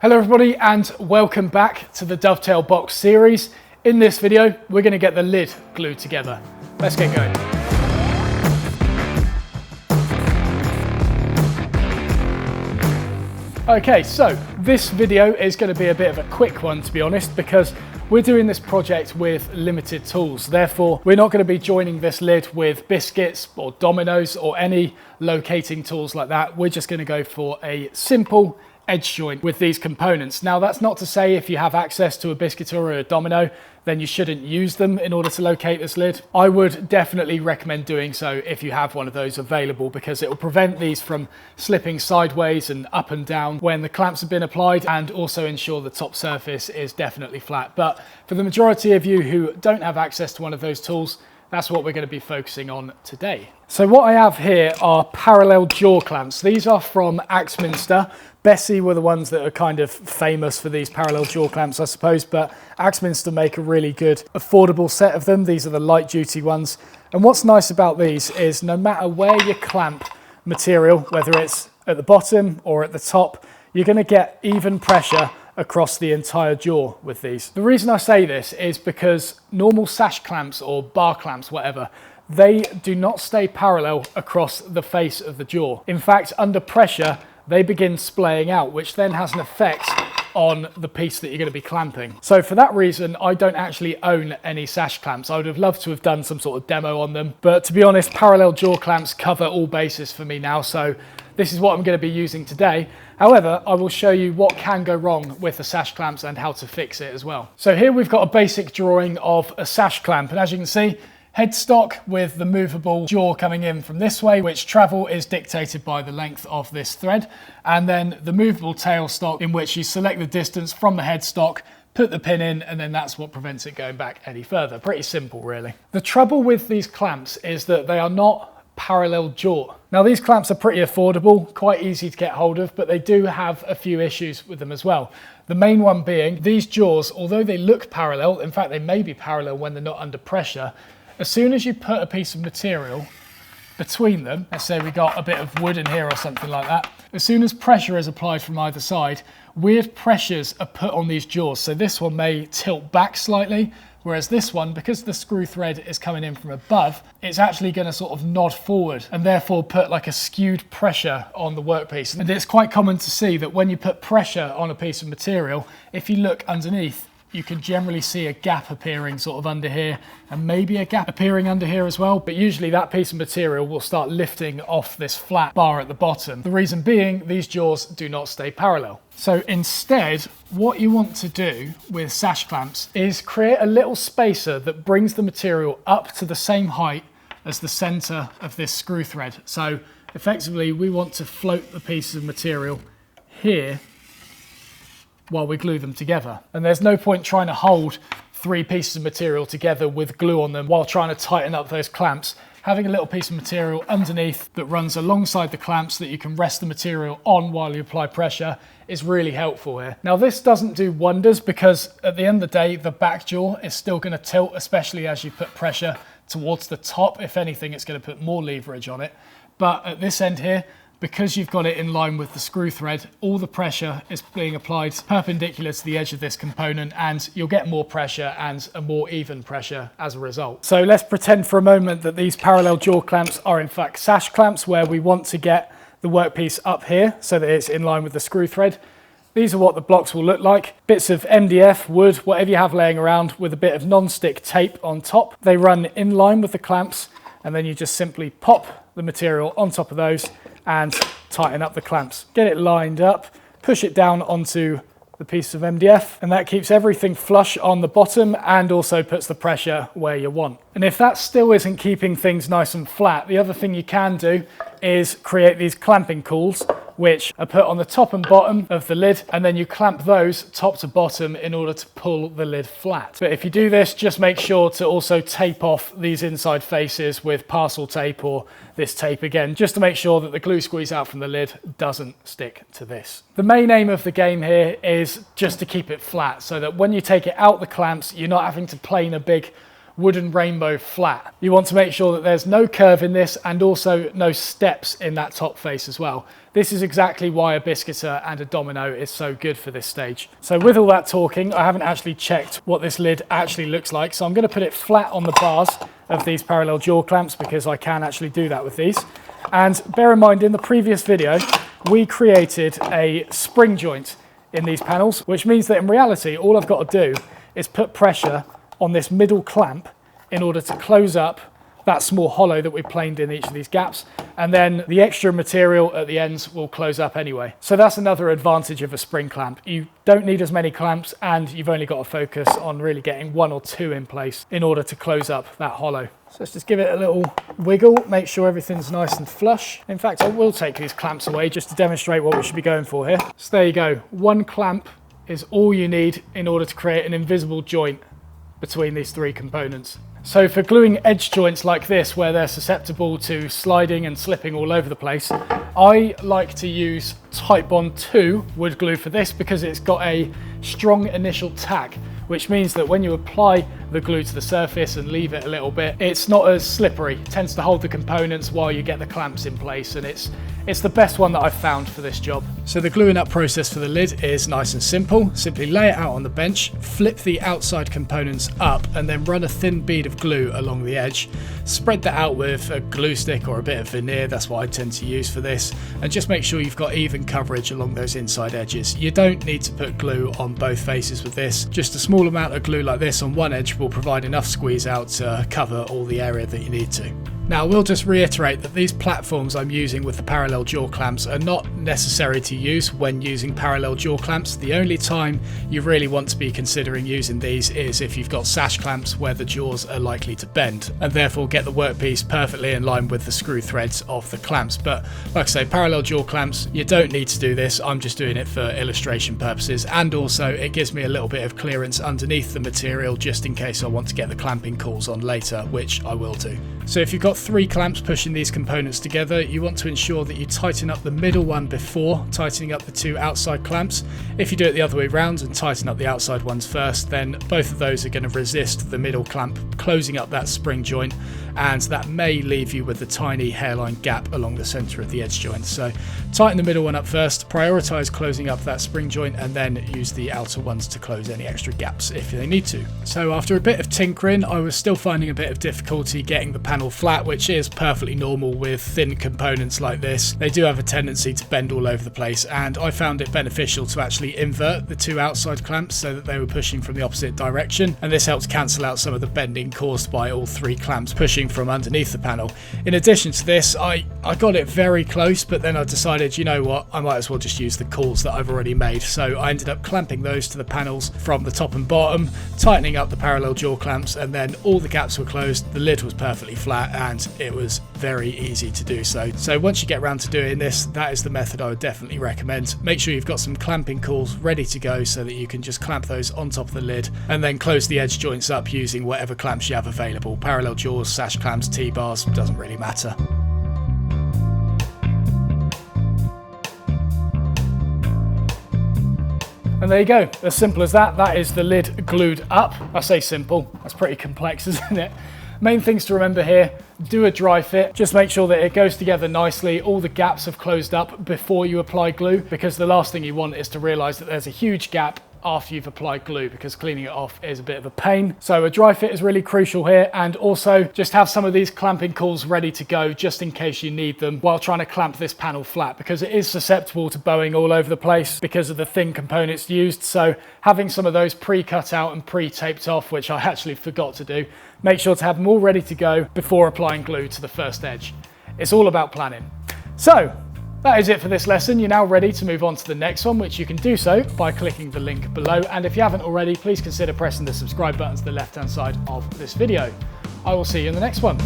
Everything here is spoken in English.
Hello everybody and welcome back to the Dovetail box series. In this video, we're going to get the lid glued together. Let's get going. Okay, so this video is going to be a bit of a quick one, to be honest, because we're doing this project with limited tools. Therefore, we're not going to be joining this lid with biscuits or dominoes or any locating tools like that. We're just going to go for a simple edge joint with these components. Now, that's not to say if you have access to a biscuit or a domino, then you shouldn't use them in order to locate this lid. I would definitely recommend doing so if you have one of those available, because it will prevent these from slipping sideways and up and down when the clamps have been applied, and also ensure the top surface is definitely flat. But for the majority of you who don't have access to one of those tools, that's what we're going to be focusing on today. So what I have here are parallel jaw clamps. These are from Axminster. Bessie were the ones that are kind of famous for these parallel jaw clamps, I suppose, but Axminster make a really good affordable set of them. These are the light duty ones. And what's nice about these is no matter where you clamp material, whether it's at the bottom or at the top, you're going to get even pressure across the entire jaw with these. The reason I say this is because normal sash clamps or bar clamps, whatever, they do not stay parallel across the face of the jaw. In fact, under pressure, they begin splaying out, which then has an effect on the piece that you're going to be clamping. So for that reason, I don't actually own any sash clamps. I would have loved to have done some sort of demo on them, but to be honest, parallel jaw clamps cover all bases for me now, so this is what I'm going to be using today. However, I will show you what can go wrong with the sash clamps and how to fix it as well. So here we've got a basic drawing of a sash clamp, and as you can see, headstock with the movable jaw coming in from this way, which travel is dictated by the length of this thread, and then the movable tailstock, in which you select the distance from the headstock, put the pin in, and then that's what prevents it going back any further. Pretty simple, really. The trouble with these clamps is that they are not parallel jaw. Now, these clamps are pretty affordable, quite easy to get hold of, but they do have a few issues with them as well. The main one being these jaws, although they look parallel, in fact they may be parallel when they're not under pressure, as soon as you put a piece of material between them, let's say we got a bit of wood in here or something like that, as soon as pressure is applied from either side, weird pressures are put on these jaws. So this one may tilt back slightly, whereas this one, because the screw thread is coming in from above, it's actually going to sort of nod forward and therefore put like a skewed pressure on the workpiece. And it's quite common to see that when you put pressure on a piece of material, if you look underneath, you can generally see a gap appearing sort of under here, and maybe a gap appearing under here as well. But usually that piece of material will start lifting off this flat bar at the bottom. The reason being, these jaws do not stay parallel. So instead, what you want to do with sash clamps is create a little spacer that brings the material up to the same height as the center of this screw thread. So effectively, we want to float the pieces of material here while we glue them together. And there's no point trying to hold three pieces of material together with glue on them while trying to tighten up those clamps. Having a little piece of material underneath that runs alongside the clamps that you can rest the material on while you apply pressure is really helpful here. Now, this doesn't do wonders because at the end of the day, the back jaw is still going to tilt, especially as you put pressure towards the top. If anything, it's going to put more leverage on it. But at this end here, because you've got it in line with the screw thread, all the pressure is being applied perpendicular to the edge of this component, and you'll get more pressure and a more even pressure as a result. So let's pretend for a moment that these parallel jaw clamps are in fact sash clamps, where we want to get the workpiece up here so that it's in line with the screw thread. These are what the blocks will look like. Bits of MDF, wood, whatever you have laying around, with a bit of non-stick tape on top. They run in line with the clamps, and then you just simply pop the material on top of those and tighten up the clamps. Get it lined up, push it down onto the piece of MDF, and that keeps everything flush on the bottom and also puts the pressure where you want. And if that still isn't keeping things nice and flat, the other thing you can do is create these clamping cauls, which are put on the top and bottom of the lid, and then you clamp those top to bottom in order to pull the lid flat. But if you do this, just make sure to also tape off these inside faces with parcel tape or this tape again, just to make sure that the glue squeeze out from the lid doesn't stick to this. The main aim of the game here is just to keep it flat, so that when you take it out the clamps, you're not having to plane a big wooden rainbow flat. You want to make sure that there's no curve in this and also no steps in that top face as well. This is exactly why a biscuiter and a domino is so good for this stage. So with all that talking, I haven't actually checked what this lid actually looks like. So I'm going to put it flat on the bars of these parallel jaw clamps because I can actually do that with these. And bear in mind, in the previous video, we created a spring joint in these panels, which means that in reality, all I've got to do is put pressure on this middle clamp in order to close up that small hollow that we planed in each of these gaps, and then the extra material at the ends will close up anyway. So that's another advantage of a spring clamp. You don't need as many clamps, and you've only got to focus on really getting 1 or 2 in place in order to close up that hollow. So let's just give it a little wiggle, make sure everything's nice and flush. In fact, I will take these clamps away just to demonstrate what we should be going for here. So there you go, 1 clamp is all you need in order to create an invisible joint between these 3 components. So for gluing edge joints like this, where they're susceptible to sliding and slipping all over the place, I like to use Type Bond 2 wood glue for this because it's got a strong initial tack, which means that when you apply the glue to the surface and leave it a little bit, it's not as slippery. It tends to hold the components while you get the clamps in place, and it's the best one that I've found for this job. So the gluing up process for the lid is nice and simple. Simply lay it out on the bench, flip the outside components up, and then run a thin bead of glue along the edge. Spread that out with a glue stick or a bit of veneer, that's what I tend to use for this, and just make sure you've got even coverage along those inside edges. You don't need to put glue on both faces with this. Just a small amount of glue like this on one edge will provide enough squeeze out to cover all the area that you need to. Now, we'll just reiterate that these platforms I'm using with the parallel jaw clamps are not necessary to use when using parallel jaw clamps. The only time you really want to be considering using these is if you've got sash clamps where the jaws are likely to bend and therefore get the workpiece perfectly in line with the screw threads of the clamps. But like I say, parallel jaw clamps, you don't need to do this. I'm just doing it for illustration purposes, and also it gives me a little bit of clearance underneath the material just in case I want to get the clamping calls on later, which I will do. So if you've got 3 clamps pushing these components together, you want to ensure that you tighten up the middle one before tightening up the 2 outside clamps. If you do it the other way around and tighten up the outside ones first, then both of those are going to resist the middle clamp closing up that spring joint, and that may leave you with a tiny hairline gap along the center of the edge joint. So tighten the middle one up first, prioritize closing up that spring joint, and then use the outer ones to close any extra gaps if they need to. So after a bit of tinkering, I was still finding a bit of difficulty getting the panel flat, which is perfectly normal with thin components like this. They do have a tendency to bend all over the place, and I found it beneficial to actually invert the 2 outside clamps so that they were pushing from the opposite direction, and this helps cancel out some of the bending caused by all 3 clamps pushing from underneath the panel. In addition to this, I got it very close, but then I decided, you know what, I might as well just use the cauls that I've already made. So I ended up clamping those to the panels from the top and bottom, tightening up the parallel jaw clamps, and then all the gaps were closed, the lid was perfectly flat, and it was very easy to do so. So once you get around to doing this, that is the method I would definitely recommend. Make sure you've got some clamping cauls ready to go so that you can just clamp those on top of the lid and then close the edge joints up using whatever clamps you have available. Parallel jaws, sash clamps, T-bars, doesn't really matter. And there you go, as simple as that. That is the lid glued up. I say simple, that's pretty complex, isn't it? Main things to remember here: do a dry fit. Just make sure that it goes together nicely. All the gaps have closed up before you apply glue, because the last thing you want is to realize that there's a huge gap after you've applied glue, because cleaning it off is a bit of a pain. So a dry fit is really crucial here, and also just have some of these clamping cauls ready to go just in case you need them while trying to clamp this panel flat, because it is susceptible to bowing all over the place because of the thin components used. So having some of those pre-cut out and pre-taped off, which I actually forgot to do, make sure to have them all ready to go before applying glue to the first edge. It's all about planning. So that is it for this lesson. You're now ready to move on to the next one, which you can do so by clicking the link below. And if you haven't already, please consider pressing the subscribe button to the left-hand side of this video. I will see you in the next one.